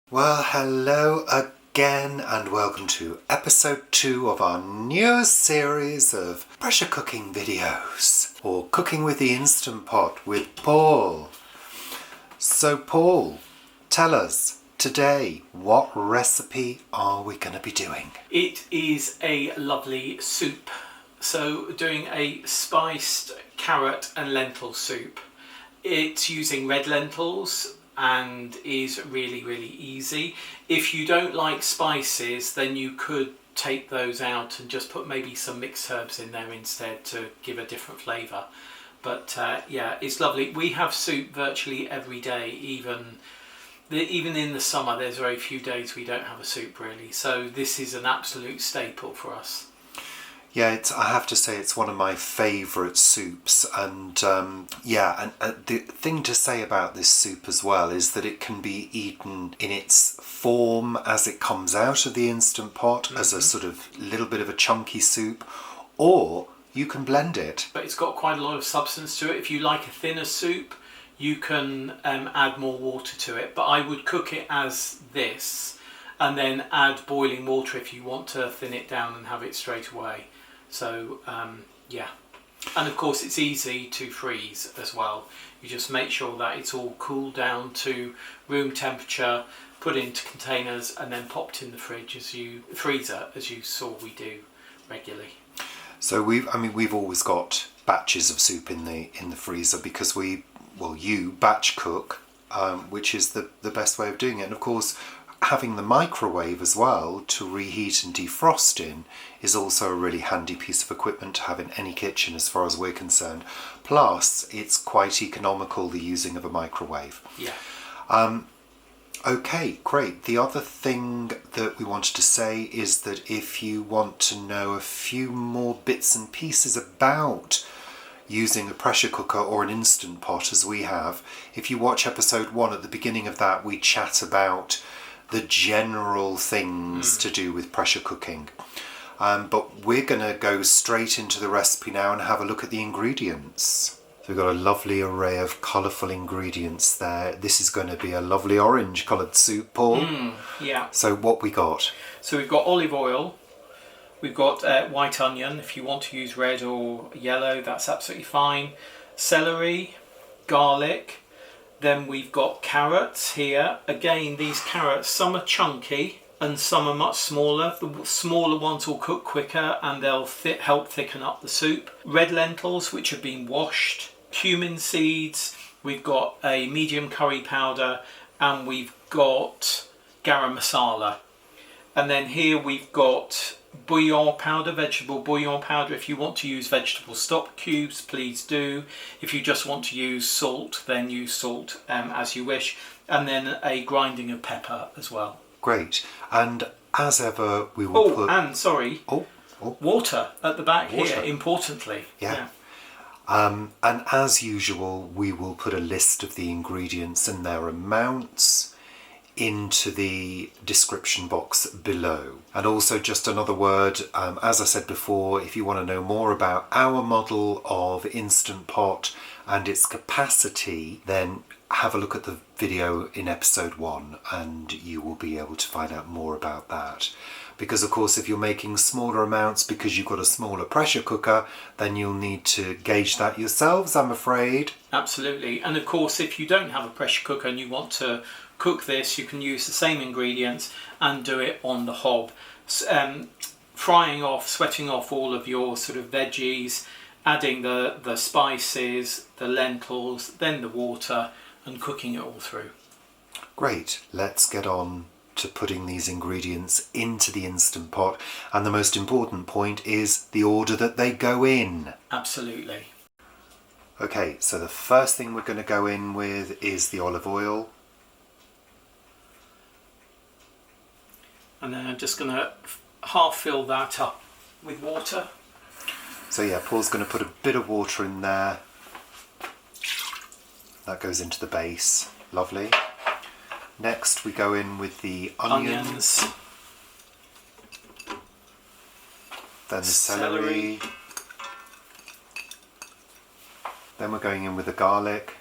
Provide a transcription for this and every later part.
Well, hello again and welcome to episode 2 of our new series of pressure cooking videos, or Cooking with the Instant Pot with Paul. So Paul, tell us today, what recipe are we going to be doing? It is a lovely soup. So doing a spiced carrot and lentil soup. It's using red lentils and is really easy. If you don't like spices, then you could take those out and just put maybe some mixed herbs in there instead to give a different flavour. But yeah, it's lovely. We have soup virtually every day, even in the summer. There's very few days we don't have a soup really, so this is an absolute staple for us. Yeah, I have to say it's one of my favourite soups, and the thing to say about this soup as well is that it can be eaten in its form as it comes out of the Instant Pot, as a sort of little bit of a chunky soup, or you can blend it. But it's got quite a lot of substance to it. If you like a thinner soup, you can add more water to it, but I would cook it as this and then add boiling water if you want to thin it down and have it straight away. So yeah, and of course it's easy to freeze as well. You just make sure that it's all cooled down to room temperature, put into containers and then popped in the freezer as you saw we do regularly. So we've always got batches of soup in the freezer because you batch cook, which is the best way of doing it. And of course, having the microwave as well to reheat and defrost in is also a really handy piece of equipment to have in any kitchen as far as we're concerned. Plus, it's quite economical, the using of a microwave. Yeah. Okay, great. The other thing that we wanted to say is that if you want to know a few more bits and pieces about using a pressure cooker or an Instant Pot as we have, if you watch episode 1, at the beginning of that we chat about the general things to do with pressure cooking. But we're going to go straight into the recipe now and have a look at the ingredients. So we've got a lovely array of colourful ingredients there. This is going to be a lovely orange coloured soup, Paul. Yeah. So what we got? So we've got olive oil. We've got white onion. If you want to use red or yellow, that's absolutely fine. Celery, garlic. Then we've got carrots here. Again, these carrots, some are chunky and some are much smaller. The smaller ones will cook quicker and they'll help thicken up the soup. Red lentils, which have been washed. Cumin seeds. We've got a medium curry powder and we've got garam masala. And then here we've got bouillon powder, vegetable bouillon powder. If you want to use vegetable stock cubes, please do. If you just want to use salt, then use salt as you wish. And then a grinding of pepper as well. Great. And as ever, we will put... water at the back water here, importantly. Yeah. And as usual, we will put a list of the ingredients and their amounts into the description box below. And also, just another word, as I said before, if you want to know more about our model of Instant Pot and its capacity, then have a look at the video in episode 1 and you will be able to find out more about that. Because of course, if you're making smaller amounts because you've got a smaller pressure cooker, then you'll need to gauge that yourselves, I'm afraid. Absolutely. And of course, if you don't have a pressure cooker and you want to cook this, you can use the same ingredients and do it on the hob. Sweating off all of your sort of veggies, adding the spices, the lentils, then the water, and cooking it all through. Great. Let's get on to putting these ingredients into the Instant Pot. And the most important point is the order that they go in. Absolutely. Okay, so the first thing we're going to go in with is the olive oil. And then I'm just going to half fill that up with water. So yeah, Paul's going to put a bit of water in there. That goes into the base. Lovely. Next we go in with the onions. Then the celery. Then we're going in with the garlic.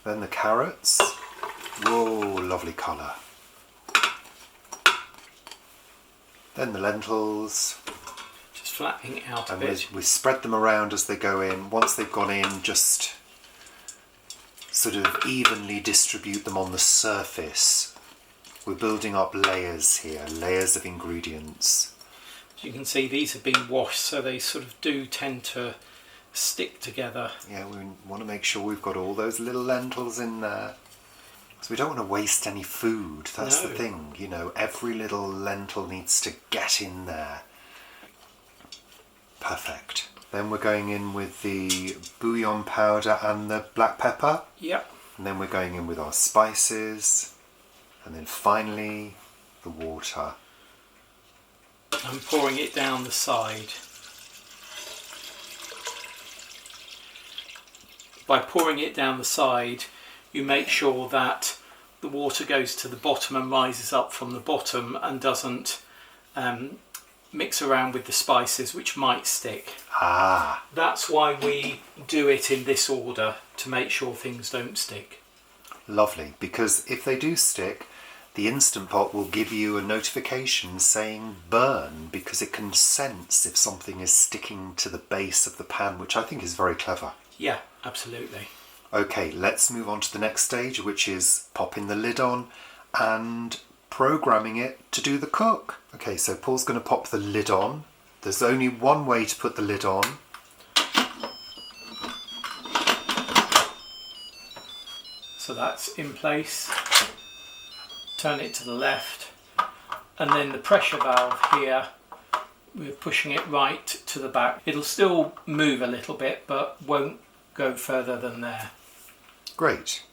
Then the carrots. Whoa, lovely colour. Then the lentils. Just flattening it out a And bit. we spread them around as they go in. Once they've gone in, just sort of evenly distribute them on the surface. We're building up layers here, layers of ingredients. As you can see, these have been washed, so they sort of do tend to stick together. Yeah, we want to make sure we've got all those little lentils in there. Because we don't want to waste any food, that's the thing. You know, every little lentil needs to get in there. Perfect. Then we're going in with the bouillon powder and the black pepper. Yep. And then we're going in with our spices. And then finally, the water. I'm pouring it down the side. By pouring it down the side, you make sure that the water goes to the bottom and rises up from the bottom and doesn't mix around with the spices, which might stick. Ah. That's why we do it in this order, to make sure things don't stick. Lovely, because if they do stick, the Instant Pot will give you a notification saying burn, because it can sense if something is sticking to the base of the pan, which I think is very clever. Yeah, absolutely. Okay, let's move on to the next stage, which is popping the lid on and programming it to do the cook. Okay, so Paul's going to pop the lid on. There's only one way to put the lid on. So that's in place. Turn it to the left, and then the pressure valve here, we're pushing it right to the back. It'll still move a little bit, but won't go further than there. Great.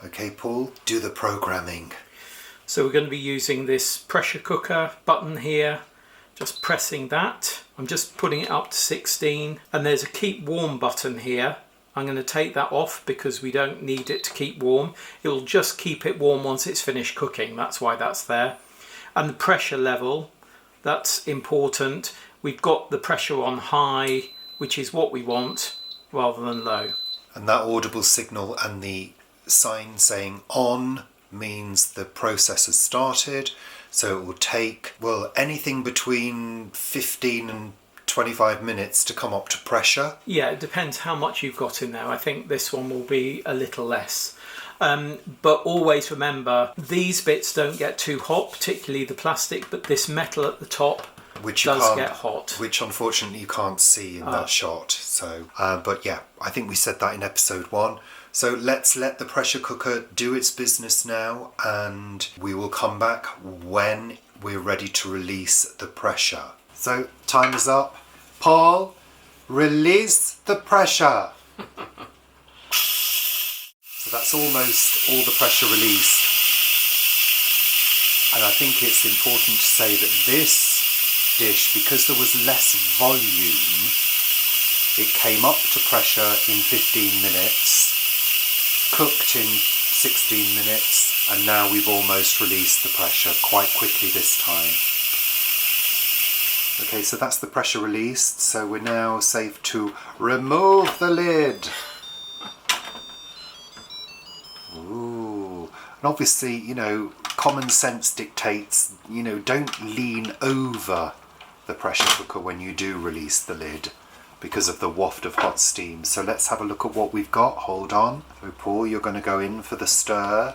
Okay, Paul, do the programming. So we're going to be using this pressure cooker button here, just pressing that. I'm just putting it up to 16, and there's a keep warm button here. I'm going to take that off because we don't need it to keep warm. It'll just keep it warm once it's finished cooking. That's why that's there. And the pressure level, that's important. We've got the pressure on high, which is what we want, rather than low. And that audible signal and the sign saying on means the process has started. So it will take, well, anything between 15 and 25 minutes to come up to pressure. Yeah, it depends how much you've got in there. I think this one will be a little less. But always remember, these bits don't get too hot, particularly the plastic, but this metal at the top does get hot. Which unfortunately you can't see in that shot. So, but yeah, I think we said that in episode 1. So let's let the pressure cooker do its business now, and we will come back when we're ready to release the pressure. So time is up. Paul, release the pressure. So that's almost all the pressure released. And I think it's important to say that this dish, because there was less volume, it came up to pressure in 15 minutes, cooked in 16 minutes, and now we've almost released the pressure quite quickly this time. Okay, so that's the pressure released, so we're now safe to remove the lid. Ooh, and obviously, you know, common sense dictates, you know, don't lean over the pressure cooker when you do release the lid because of the waft of hot steam. So let's have a look at what we've got. Hold on. So Paul, you're going to go in for the stir.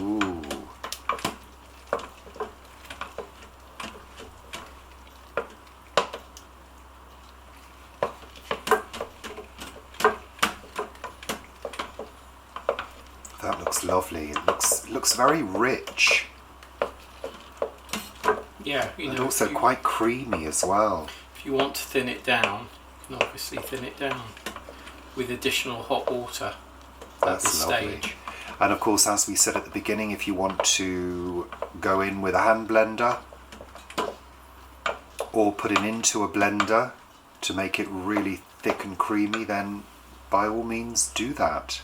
Ooh. That looks lovely. It looks very rich. Yeah, you know, and also quite creamy as well. If you want to thin it down, you can obviously thin it down with additional hot water at this stage. And of course, as we said at the beginning, if you want to go in with a hand blender or put it into a blender to make it really thick and creamy, then by all means do that.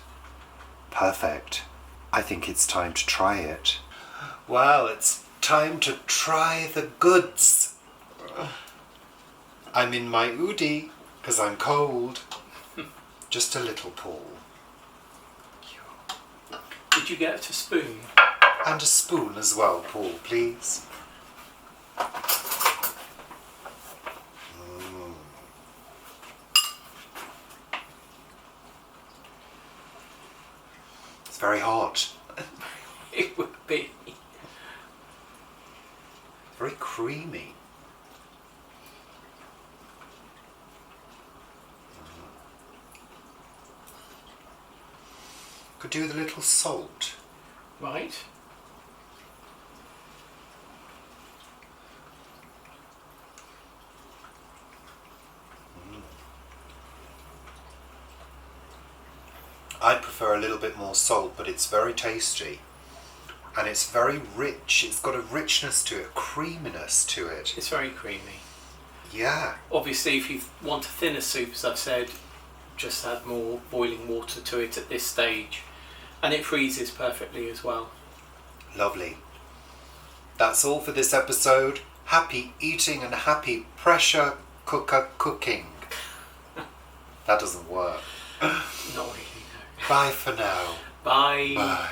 Perfect. I think it's time to try it. Well, it's time to try the goods. I'm in my hoodie because I'm cold. Just a little, Paul. Could you get a spoon? And a spoon as well, Paul, please. It's very hot. It would be. Very creamy. Could do with a little salt. Right. I'd prefer a little bit more salt, but it's very tasty. And it's very rich. It's got a richness to it, a creaminess to it. It's very creamy. Yeah. Obviously, if you want a thinner soup, as I've said, just add more boiling water to it at this stage. And it freezes perfectly as well. Lovely. That's all for this episode. Happy eating and happy pressure cooker cooking. That doesn't work. Not really, no. Bye for now. Bye. Bye.